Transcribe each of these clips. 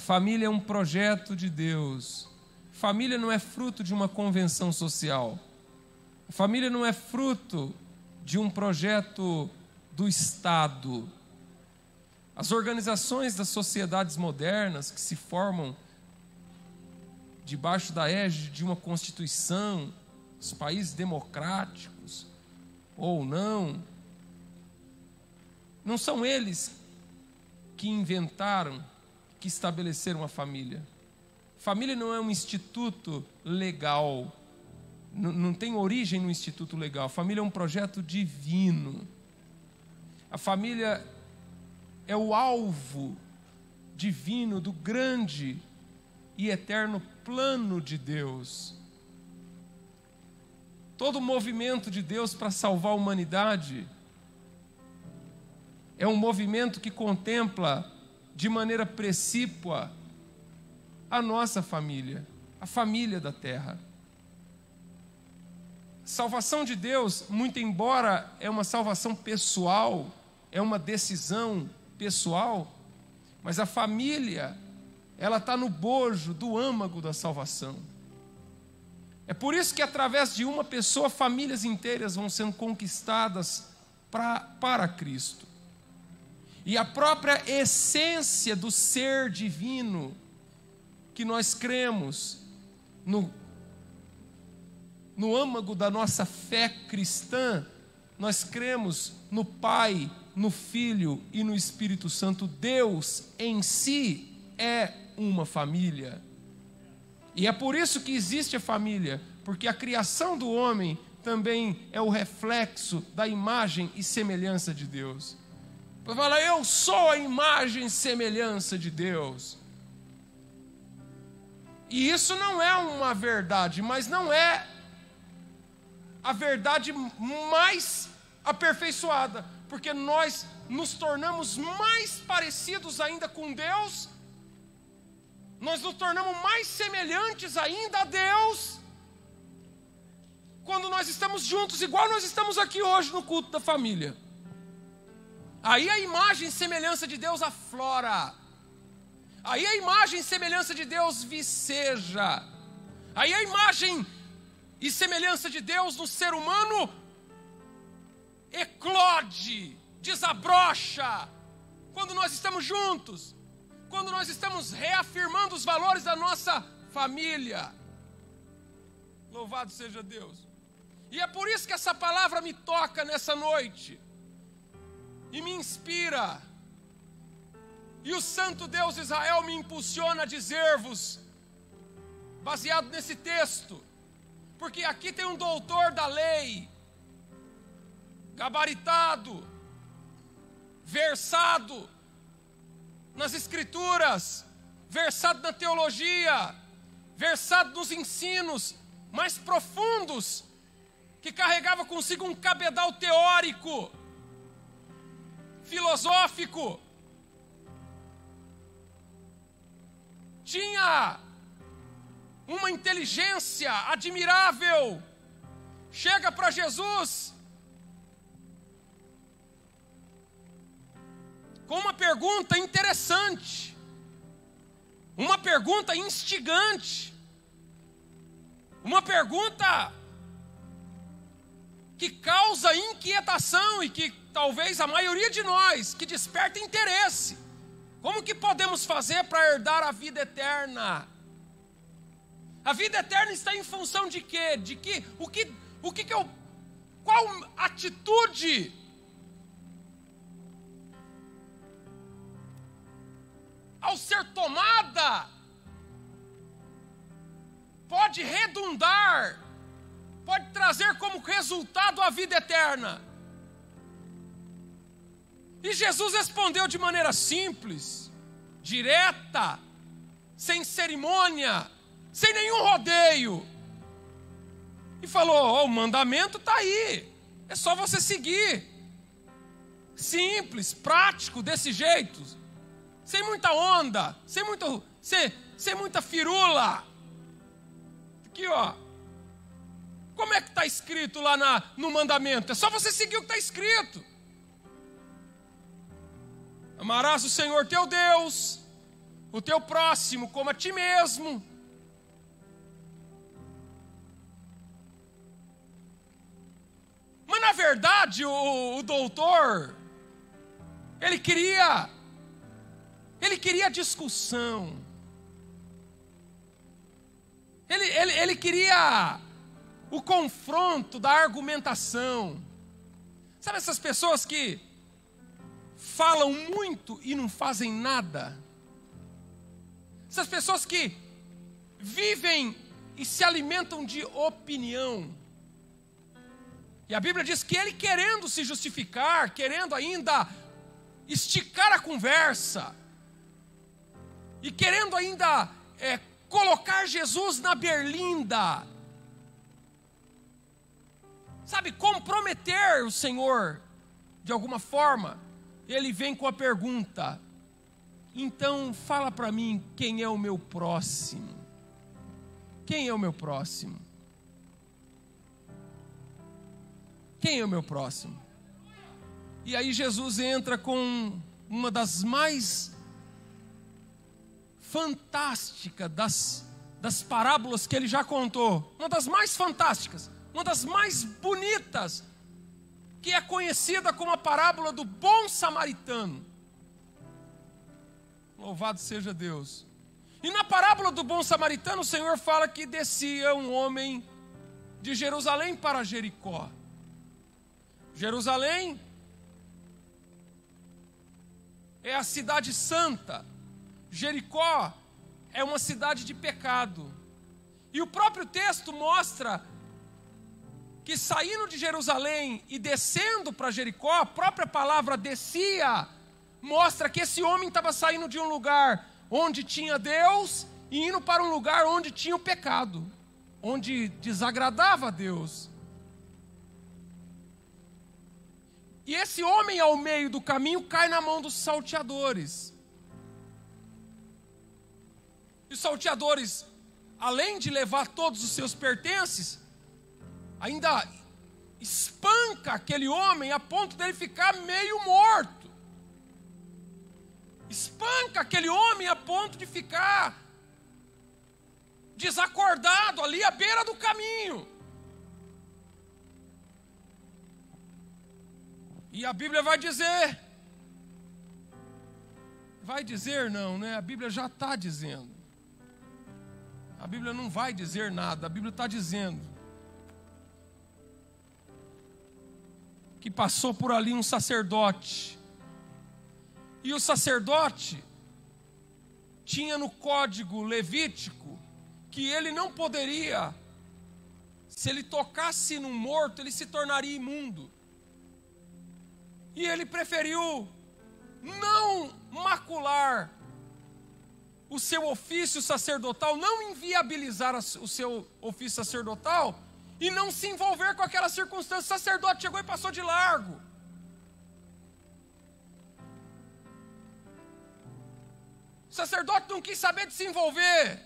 família é um projeto de Deus. Família não é fruto de uma convenção social. A família não é fruto de um projeto do Estado. As organizações das sociedades modernas que se formam debaixo da égide de uma Constituição, os países democráticos ou não são eles que inventaram, que estabeleceram a família. Família não é um instituto legal, não tem origem no instituto legal. A família é um projeto divino. A família é o alvo divino do grande e eterno plano de Deus. Todo o movimento de Deus para salvar a humanidade é um movimento que contempla de maneira precípua a nossa família, a família da terra. Salvação de Deus, muito embora é uma salvação pessoal, é uma decisão pessoal, mas a família, ela está no bojo do âmago da salvação. É por isso que através de uma pessoa, famílias inteiras vão sendo conquistadas para Cristo. E a própria essência do ser divino que nós cremos no âmago da nossa fé cristã, nós cremos no Pai, no Filho e no Espírito Santo. Deus em si é uma família. E é por isso que existe a família, porque a criação do homem também é o reflexo da imagem e semelhança de Deus. Fala, eu sou a imagem e semelhança de Deus. E isso não é uma verdade, mas não é a verdade mais aperfeiçoada, porque nós nos tornamos mais parecidos ainda com Deus, nós nos tornamos mais semelhantes ainda a Deus, quando nós estamos juntos, igual nós estamos aqui hoje no culto da família. Aí a imagem e semelhança de Deus aflora. Aí a imagem e semelhança de Deus viceja. Aí a imagem e semelhança de Deus no ser humano eclode, desabrocha, quando nós estamos juntos, quando nós estamos reafirmando os valores da nossa família. Louvado seja Deus. E é por isso que essa palavra me toca nessa noite e me inspira. E o Santo Deus Israel me impulsiona a dizer-vos, baseado nesse texto, porque aqui tem um doutor da lei, gabaritado, versado nas escrituras, versado na teologia, versado nos ensinos mais profundos, que carregava consigo um cabedal teórico, filosófico, tinha uma inteligência admirável. Chega para Jesus com uma pergunta interessante, uma pergunta instigante, uma pergunta que causa inquietação e que talvez a maioria de nós, que desperta interesse. Como que podemos fazer para herdar a vida eterna? A vida eterna está em função de quê? Qual atitude ao ser tomada pode redundar, pode trazer como resultado a vida eterna? E Jesus respondeu de maneira simples, direta, sem cerimônia, sem nenhum rodeio. E falou, o mandamento está aí, é só você seguir. Simples, prático, desse jeito. Sem muita onda, sem muita firula. Aqui, ó. Como é que está escrito lá no mandamento? É só você seguir o que está escrito. Amarás o Senhor teu Deus o teu próximo como a ti mesmo. Mas na verdade o doutor, ele queria discussão. Ele queria o confronto da argumentação. Sabe essas pessoas que falam muito e não fazem nada? Essas pessoas que vivem e se alimentam de opinião. E a Bíblia diz que ele, querendo se justificar, querendo ainda esticar a conversa, e querendo ainda colocar Jesus na berlinda, sabe, comprometer o Senhor de alguma forma, ele vem com a pergunta: então fala para mim quem é o meu próximo? Quem é o meu próximo? Quem é o meu próximo? E aí Jesus entra com uma das mais fantásticas das parábolas que ele já contou. Uma das mais fantásticas, uma das mais bonitas, que é conhecida como a parábola do bom samaritano. Louvado seja Deus. E na parábola do bom samaritano, o Senhor fala que descia um homem de Jerusalém para Jericó. Jerusalém é a cidade santa. Jericó é uma cidade de pecado. E o próprio texto mostra que saindo de Jerusalém e descendo para Jericó, a própria palavra descia, mostra que esse homem estava saindo de um lugar onde tinha Deus e indo para um lugar onde tinha o pecado, onde desagradava a Deus. E esse homem, ao meio do caminho, cai na mão dos salteadores. E os salteadores, além de levar todos os seus pertences, ainda espanca aquele homem a ponto dele ficar meio morto. Espanca aquele homem a ponto de ficar desacordado ali à beira do caminho. E a Bíblia vai dizer não, né? A Bíblia já está dizendo. A Bíblia não vai dizer nada, a Bíblia está dizendo que passou por ali um sacerdote. E o sacerdote tinha no código levítico que ele não poderia, se ele tocasse num morto, ele se tornaria imundo. E ele preferiu não macular o seu ofício sacerdotal, não inviabilizar o seu ofício sacerdotal e não se envolver com aquela circunstância. O sacerdote chegou e passou de largo. O sacerdote não quis saber de se envolver.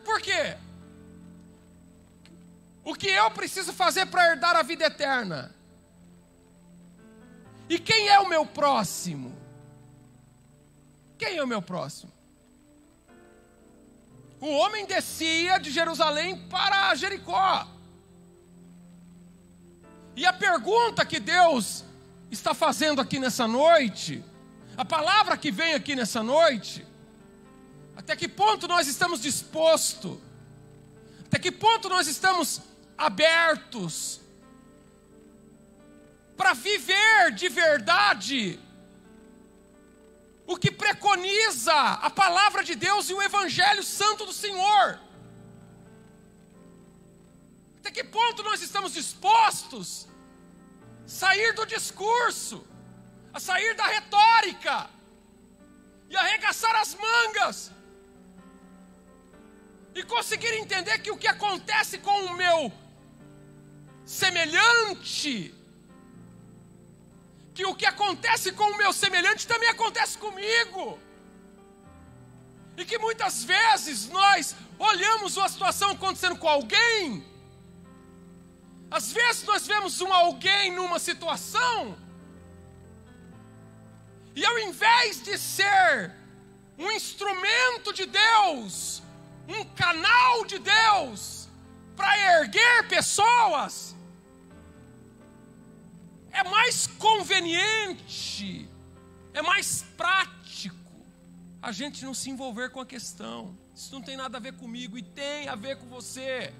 Por quê? O que eu preciso fazer para herdar a vida eterna? E quem é o meu próximo? Quem é o meu próximo? O homem descia de Jerusalém para Jericó. E a pergunta que Deus está fazendo aqui nessa noite, a palavra que vem aqui nessa noite, até que ponto nós estamos dispostos? Até que ponto nós estamos abertos para viver de verdade o que preconiza a palavra de Deus e o Evangelho Santo do Senhor? Até que ponto nós estamos dispostos a sair do discurso, a sair da retórica e arregaçar as mangas e conseguir entender que o que acontece com o meu semelhante, que o que acontece com o meu semelhante também acontece comigo. E que muitas vezes nós olhamos uma situação acontecendo com alguém, às vezes nós vemos um alguém numa situação, e ao invés de ser um instrumento de Deus, um canal de Deus para erguer pessoas, é mais conveniente, é mais prático a gente não se envolver com a questão. Isso não tem nada a ver comigo, e tem a ver com você,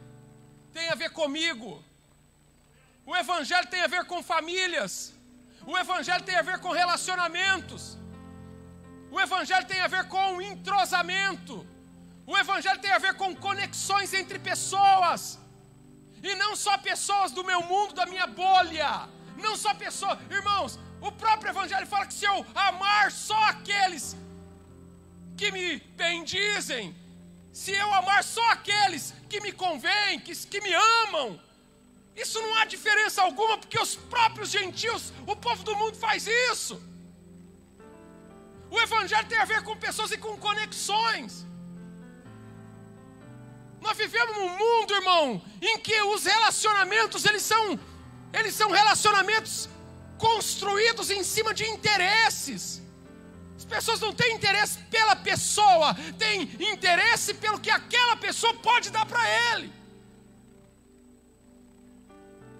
tem a ver comigo. O Evangelho tem a ver com famílias, o Evangelho tem a ver com relacionamentos, o Evangelho tem a ver com entrosamento, o Evangelho tem a ver com conexões entre pessoas, e não só pessoas do meu mundo, da minha bolha, não só pessoas, irmãos, o próprio Evangelho fala que se eu amar só aqueles que me bendizem, se eu amar só aqueles que me convêm, que me amam, isso não há diferença alguma, porque os próprios gentios, o povo do mundo faz isso. O Evangelho tem a ver com pessoas e com conexões. Nós vivemos num mundo, irmão, em que os relacionamentos, eles são relacionamentos construídos em cima de interesses. As pessoas não têm interesse pela pessoa, têm interesse pelo que aquela pessoa pode dar para ele.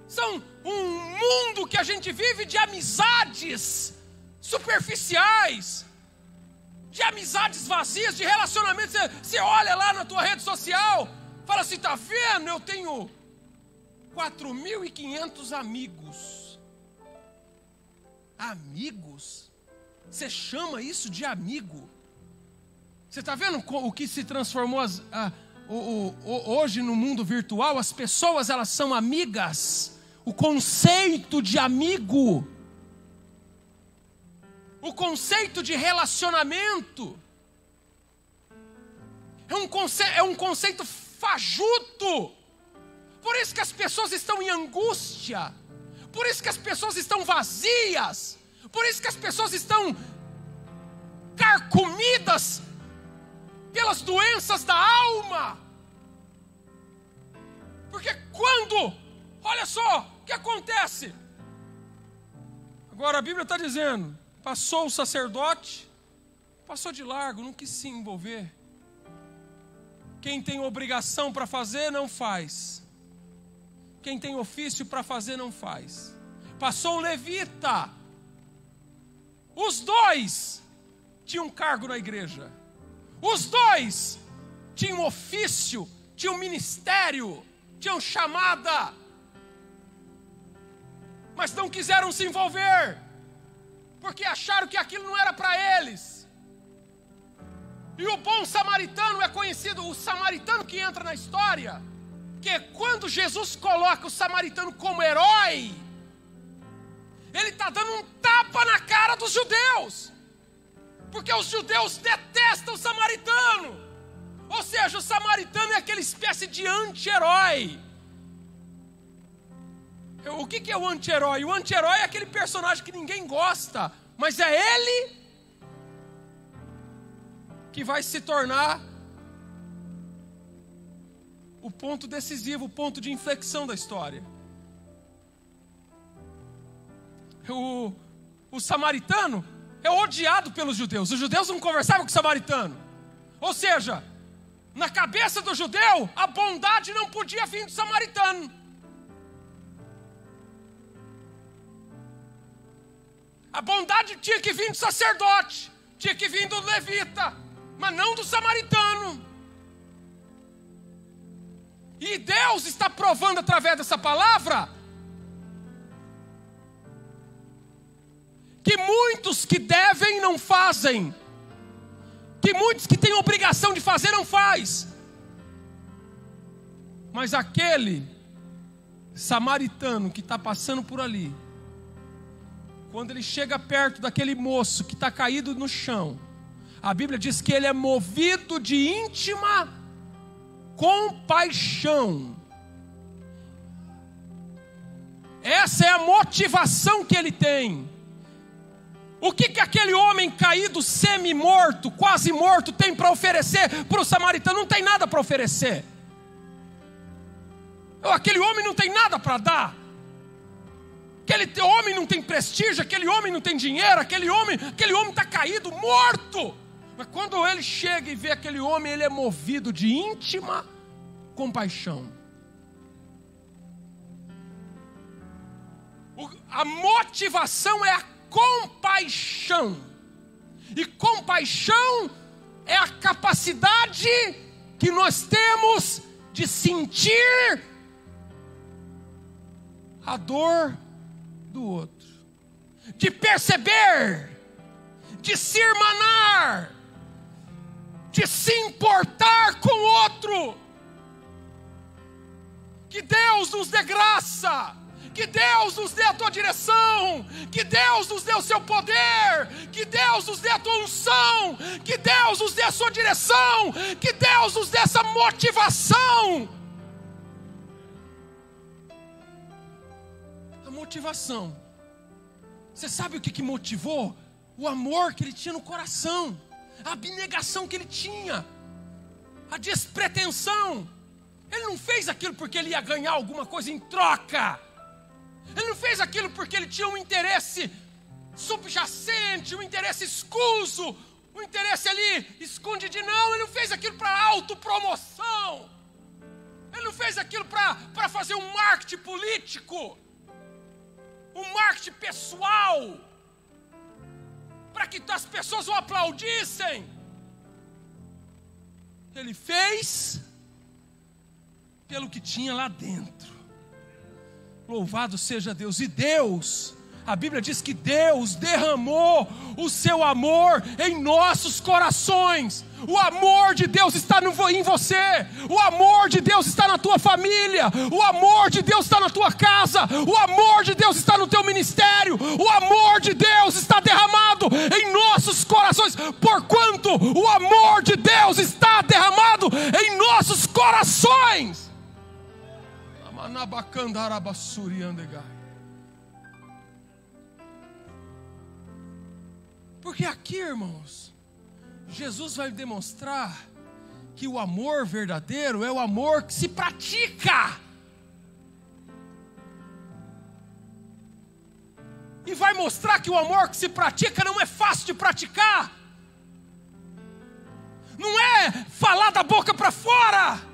São um mundo que a gente vive de amizades superficiais, de amizades vazias, de relacionamentos. Você olha lá na tua rede social, fala assim, tá vendo? Eu tenho 4.500 amigos. Amigos? Você chama isso de amigo? Você está vendo o que se transformou hoje no mundo virtual? As pessoas, elas são amigas. O conceito de amigo, o conceito de relacionamento, é um conceito fajuto. Por isso que as pessoas estão em angústia, por isso que as pessoas estão vazias, por isso que as pessoas estão carcomidas pelas doenças da alma. Porque quando, olha só, o que acontece? Agora a Bíblia está dizendo, passou o sacerdote, passou de largo, não quis se envolver. Quem tem obrigação para fazer, não faz. Quem tem ofício para fazer, não faz. Passou o levita. Os dois tinham cargo na igreja. Os dois tinham ofício, tinham ministério, tinham chamada. Mas não quiseram se envolver, porque acharam que aquilo não era para eles. E o bom samaritano é conhecido, o samaritano que entra na história, que quando Jesus coloca o samaritano como herói, ele está dando um tapa na cara dos judeus, porque os judeus detestam o samaritano. Ou seja, o samaritano é aquela espécie de anti-herói. O que é o anti-herói? O anti-herói é aquele personagem que ninguém gosta, mas é ele que vai se tornar o ponto decisivo, o ponto de inflexão da história. O samaritano é odiado pelos judeus. Os judeus não conversavam com o samaritano. Ou seja, na cabeça do judeu, a bondade não podia vir do samaritano. A bondade tinha que vir do sacerdote, tinha que vir do levita, mas não do samaritano. E Deus está provando através dessa palavra que muitos que devem não fazem, que muitos que têm obrigação de fazer não faz. Mas aquele samaritano que está passando por ali, quando ele chega perto daquele moço que está caído no chão, a Bíblia diz que ele é movido de íntima compaixão. Essa é a motivação que ele tem. O que aquele homem caído, semi-morto, quase morto, tem para oferecer para o samaritano? Não tem nada para oferecer. Aquele homem não tem nada para dar. Aquele homem não tem prestígio, aquele homem não tem dinheiro, aquele homem está caído, morto. Mas quando ele chega e vê aquele homem, ele é movido de íntima compaixão. A motivação é a compaixão. E compaixão é a capacidade que nós temos de sentir a dor do outro, de perceber, de se irmanar, de se importar com o outro. Que Deus nos dê graça, que Deus nos dê a tua direção, que Deus nos dê o seu poder, que Deus nos dê a tua unção, que Deus nos dê a sua direção, que Deus nos dê essa motivação. A motivação. Você sabe o que motivou? O amor que ele tinha no coração, a abnegação que ele tinha, a despretensão. Ele não fez aquilo porque ele ia ganhar alguma coisa em troca. Ele não fez aquilo porque ele tinha um interesse subjacente, um interesse escuso, um interesse ali escondido. Não, ele não fez aquilo para autopromoção. Ele não fez aquilo para fazer um marketing político, um marketing pessoal, para que as pessoas o aplaudissem. Ele fez pelo que tinha lá dentro. Louvado seja Deus. E Deus, a Bíblia diz que Deus derramou o seu amor em nossos corações. O amor de Deus está em você. O amor de Deus está na tua família. O amor de Deus está na tua casa. O amor de Deus está no teu ministério. O amor de Deus está derramado em nossos corações. Porquanto o amor de Deus está derramado em nossos corações. Porque aqui, irmãos, Jesus vai demonstrar que o amor verdadeiro é o amor que se pratica. E vai mostrar que o amor que se pratica não é fácil de praticar. Não é falar da boca para fora.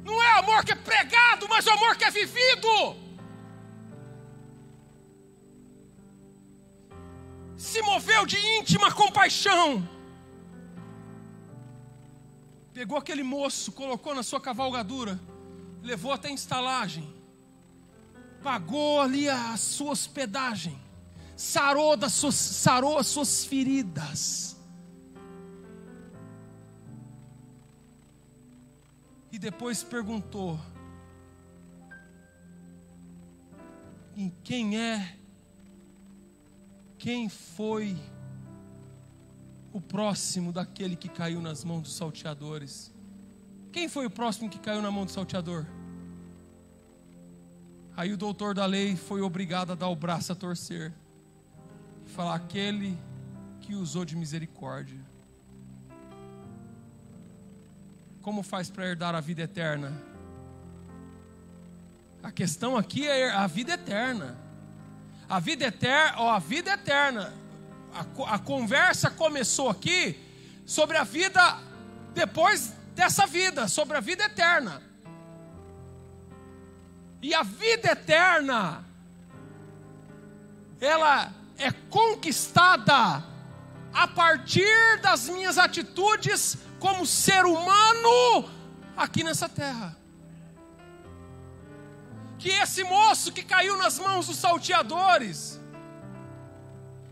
Não é amor que é pregado, mas o amor que é vivido. Se moveu de íntima compaixão. Pegou aquele moço, colocou na sua cavalgadura, levou até a estalagem, pagou ali a sua hospedagem, sarou as suas feridas. E depois perguntou: quem foi o próximo daquele que caiu nas mãos dos salteadores? Quem foi o próximo que caiu na mão do salteador? Aí o doutor da lei foi obrigado a dar o braço a torcer e falar: aquele que usou de misericórdia. Como faz para herdar a vida eterna? A questão aqui é a vida eterna. A vida eterna. A conversa começou aqui sobre a vida depois dessa vida, sobre a vida eterna. E a vida eterna, ela é conquistada a partir das minhas atitudes como ser humano aqui nessa terra. Que esse moço que caiu nas mãos dos salteadores,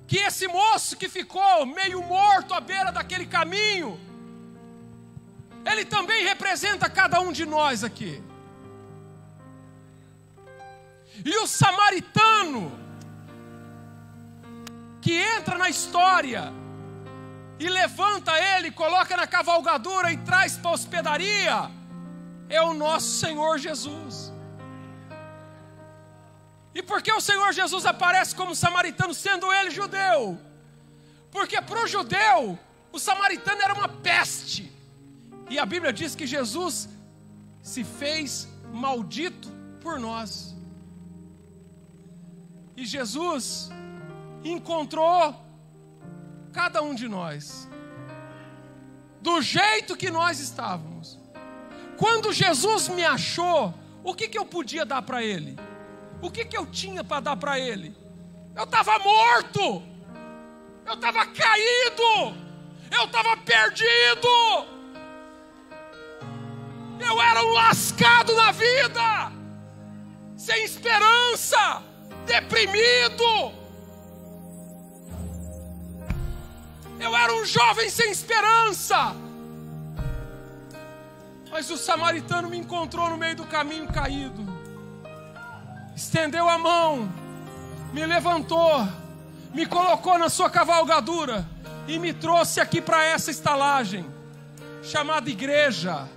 que esse moço que ficou meio morto à beira daquele caminho, ele também representa cada um de nós aqui. E o samaritano que entra na história e levanta ele, coloca na cavalgadura e traz para a hospedaria, é o nosso Senhor Jesus. E por que o Senhor Jesus aparece como samaritano, sendo ele judeu? Porque para o judeu, o samaritano era uma peste. E a Bíblia diz que Jesus se fez maldito por nós. E Jesus encontrou cada um de nós do jeito que nós estávamos. Quando Jesus me achou, o que eu podia dar para Ele? O que eu tinha para dar para Ele? Eu estava morto, eu estava caído, eu estava perdido, eu era um lascado na vida, sem esperança, deprimido. Eu era um jovem sem esperança. Mas o samaritano me encontrou no meio do caminho caído, estendeu a mão, me levantou, me colocou na sua cavalgadura e me trouxe aqui para essa estalagem chamada igreja.